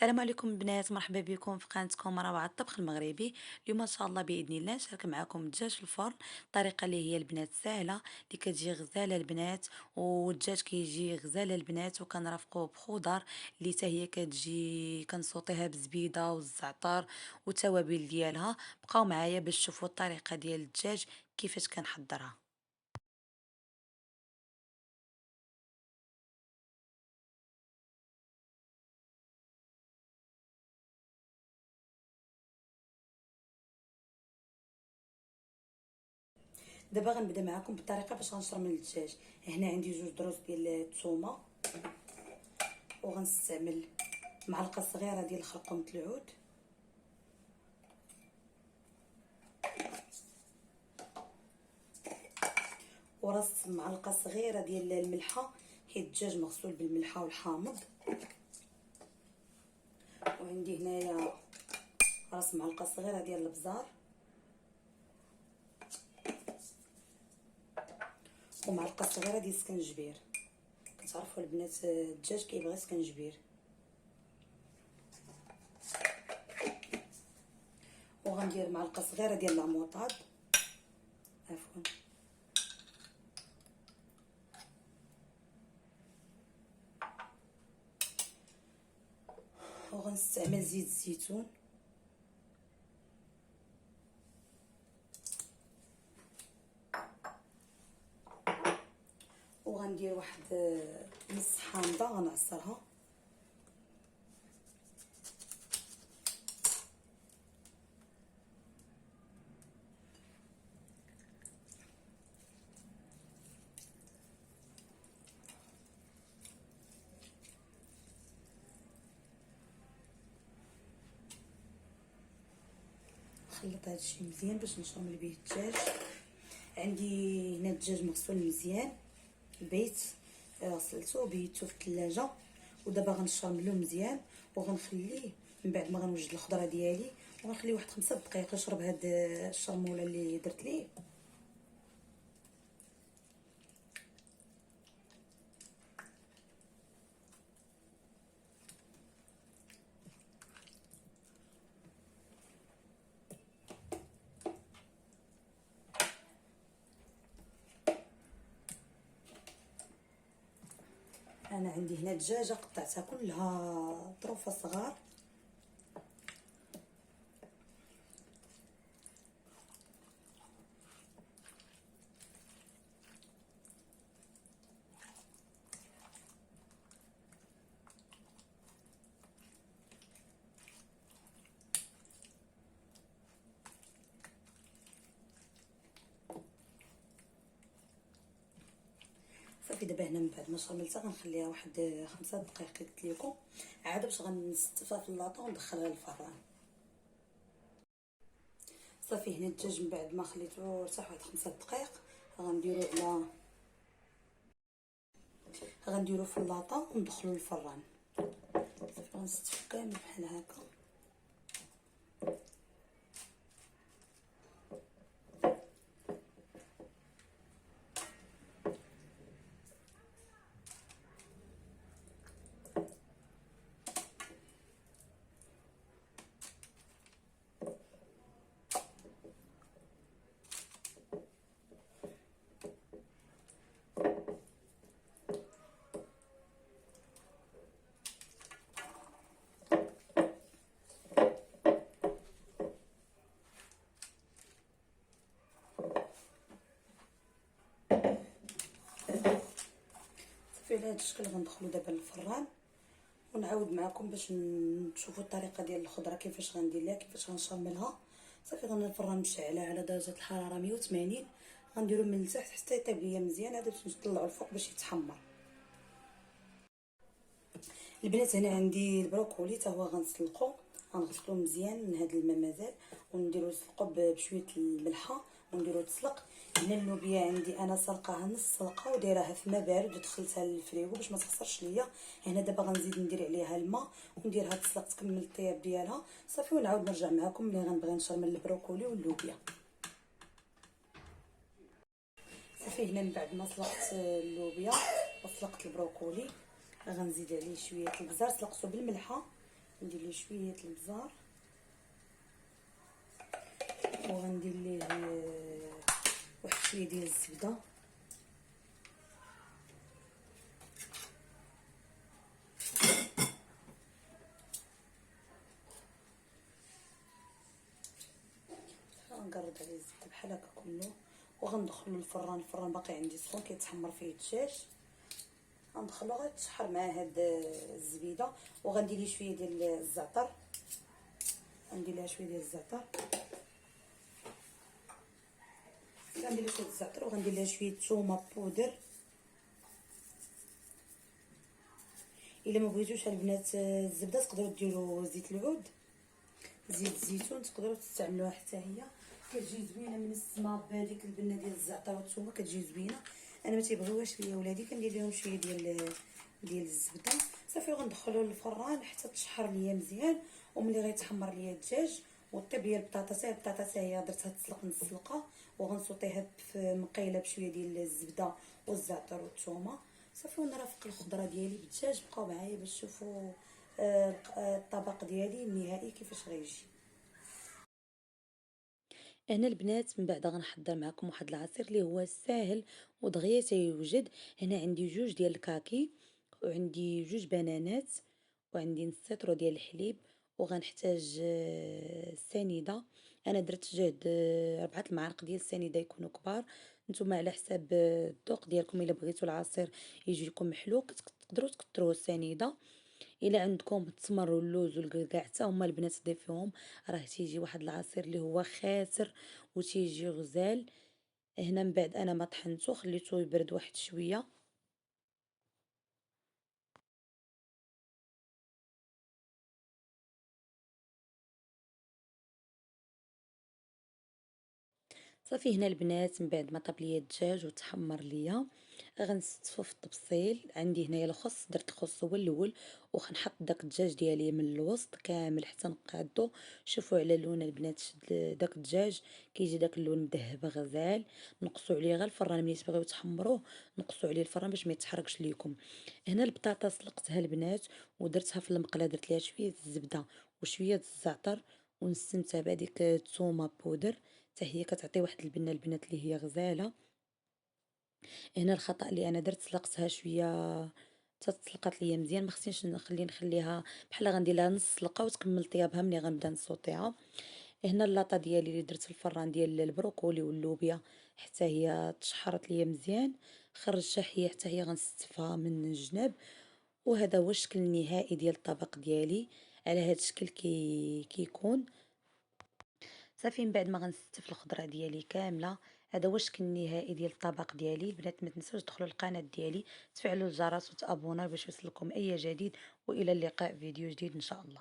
السلام عليكم البنات، مرحبا بكم في قناتكم روعة الطبخ المغربي. اليوم ان شاء الله باذن الله نشارك معكم الدجاج في الفرن، طريقه اللي هي البنات سهله اللي كتجي غزاله البنات، والدجاج كيجي غزاله البنات وكنرافقوه بخضر اللي حتى هي كتجي كنسوطيها بالزبيده والزعتر والتوابل ديالها. بقاو معايا باش تشوفوا الطريقه ديال الدجاج كيفاش كنحضرها. دابا غنبدا معكم بالطريقه باش غنشرمل الدجاج. هنا عندي جوج دروس ديال الثومه، وغنستعمل معلقه صغيره ديال خرقومه العود، وراس معلقه صغيره ديال الملحه حيت الدجاج مغسول بالملحه والحامض، وعندي هنايا راس معلقه صغيره ديال الابزار، ومعلقه صغيره ديال السكنجبير. كتعرفوا البنات الدجاج كيبغي سكنجبير. وغندير معلقه صغيره ديال لاموطاد، عفوا، وغنستعمل زيت الزيتون، وغندير واحد نص حامضه غنعصرها، نخلط هادشي مزيان باش نشرمل به الدجاج. عندي هنا الدجاج مغسول مزيان، بيت غسلته وبيتو في الثلاجه، ودابا غنشرملو مزيان وغنخليه من بعد ما غنوجد الخضره ديالي، وغنخليه واحد 5 دقائق يشرب هاد الشرموله اللي درت ليه. انا عندي هنا دجاجه قطعتها كلها طروفه صغار، صافي. دابا هنا من بعد ما شرملتها غنخليها واحد 5 دقائق كي قلت لكم، عاد باش غنستفها في اللاطه وندخلها للفران. صافي هنا الدجاج من بعد ما خليته ارتاح واحد 5 دقائق غنديرو في اللاطه وندخلو للفران. صافي غنستف كامل بحال هكا. صافي على هذا الشكل غندخلو دابا للفران، ونعاود معكم باش تشوفوا الطريقه ديال الخضره كيفاش غندير ليها كيفاش غنشرملها. صافي الفران مشعله على درجه الحراره 180، غنديرو من التحت حتى يطيب ليا مزيان، عاد باش نطلعو الفوق باش يتحمر. البنات هنا عندي البروكولي حتى هو غنسلقو، غنغسلو مزيان من هذا الماء مازال، ونديرو نسلقو بشويه الملحه ونديرو تسلق. هنا اللوبيا عندي انا سلقاها نص سلقه ودايراها في ماء بارد ودخلتها للفريغو باش ما تخسرش ليا. هنا دابا غنزيد ندير عليها الماء ونديرها تسلق تكمل الطياب ديالها. صافي ونعاود نرجع معكم ملي غنبغي نشرمل البروكولي واللوبيا. صافي هنا من بعد ما سلقت اللوبيا وسلقت البروكولي غنزيد عليه شويه البزار سلقته بالملحه ندير ليه شويه البزار، وغندير ليه واحد شويه ديال الزبده، غنقرب عليه الزبده بحال هكا كله، وغندخلو للفران. الفران باقي عندي سخون كيتحمر فيه الدجاج، غندخلو غيتشحر مع هاد الزبيده. وغندير ليه شويه ديال الزعتر، غندير ليها شويه ديال الزعتر، غندير ليها شويه الزعتر، وغندير ليها شويه ثومه بودر. الا ما بغيتوش البنات الزبده تقدروا ديروا زيت العود، زيت الزيتون تقدروا تستعملوها حتى هي، كتجي زوينه من السما بهذيك البنه ديال الزعتر والثومه، كتجي زوينه. انا ما تيبغيوهاش ليا ولادي، كندير لهم شويه ديال الزبده صافي. وغندخلو للفران حتى تشحر ليا مزيان، وملي غيتحمر ليا الدجاج وطيب ليا البطاطا. البطاطا هي درتها تسلق نص سلقه، وغنسوطيها في مقيله بشويه ديال الزبده والزعتر والثومه صافي. ونرافق الخضره ديالي بالدجاج. بقاو معايا باش تشوفوا الطبق ديالي النهائي كيفاش غيجي. هنا البنات من بعد غنحضر معكم واحد العصير اللي هو ساهل ودغيا تيوجد. هنا عندي جوج ديال الكاكي، وعندي جوج بنانات، وعندي نص لتر ديال الحليب، وغنحتاج سنيده. انا درت جهد 4 المعالق ديال السنيده يكونوا كبار. نتوما على حساب الذوق ديالكم، الا بغيتوا العصير يجي لكم محلو تقدروا تكثروا السنيده. الا عندكم التمر واللوز والكركاع حتى هما البنات ضيفوهم، راه تيجي واحد العصير اللي هو خاسر وتيجي غزال. هنا من بعد انا ما طحنته، خليته يبرد واحد شويه. صافي هنا البنات من بعد ما طاب ليا الدجاج وتحمر ليا، غنستفو في الطبسيل. عندي هنايا الخس، درت الخس هو الاول، وغنحط داك الدجاج ديالي من الوسط كامل حتى نقادو. شوفوا على اللون البنات، شد داك الدجاج كيجي داك اللون مذهب غزال. نقصوا عليه غير الفران ملي تبغيو تحمروه، نقصوا عليه الفران باش ما يتحرقش ليكم. هنا البطاطا سلقتها البنات ودرتها في المقله، درت ليها شويه الزبده وشويه الزعتر، ونسمتها بهذيك الثومه بودر حتى هي كتعطي واحد البنه البنات اللي هي غزاله. هنا الخطأ اللي انا درت، سلقتها شويه حتى تسلقات ليا مزيان، ما خصنيش نخليها بحال غندير لها نص سلقه وتكمل طيابها ملي غنبدا نصوطيها. هنا اللاطه ديالي اللي درت في الفران ديال البروكولي واللوبيا حتى هي تشحرت ليا مزيان، خرجتها هي حتى هي غنستفها من الجناب. وهذا هو الشكل النهائي ديال الطبق ديالي، على هذا الشكل كيكون صافي. من بعد ما غنستف الخضره ديالي كامله، هذا هو الشكل النهائي ديال الطبق ديالي. البنات ما تنساوش تدخلوا القناه ديالي، تفعلوا الجرس وتابوناو باش يوصلكم اي جديد. والى اللقاء فيديو جديد ان شاء الله.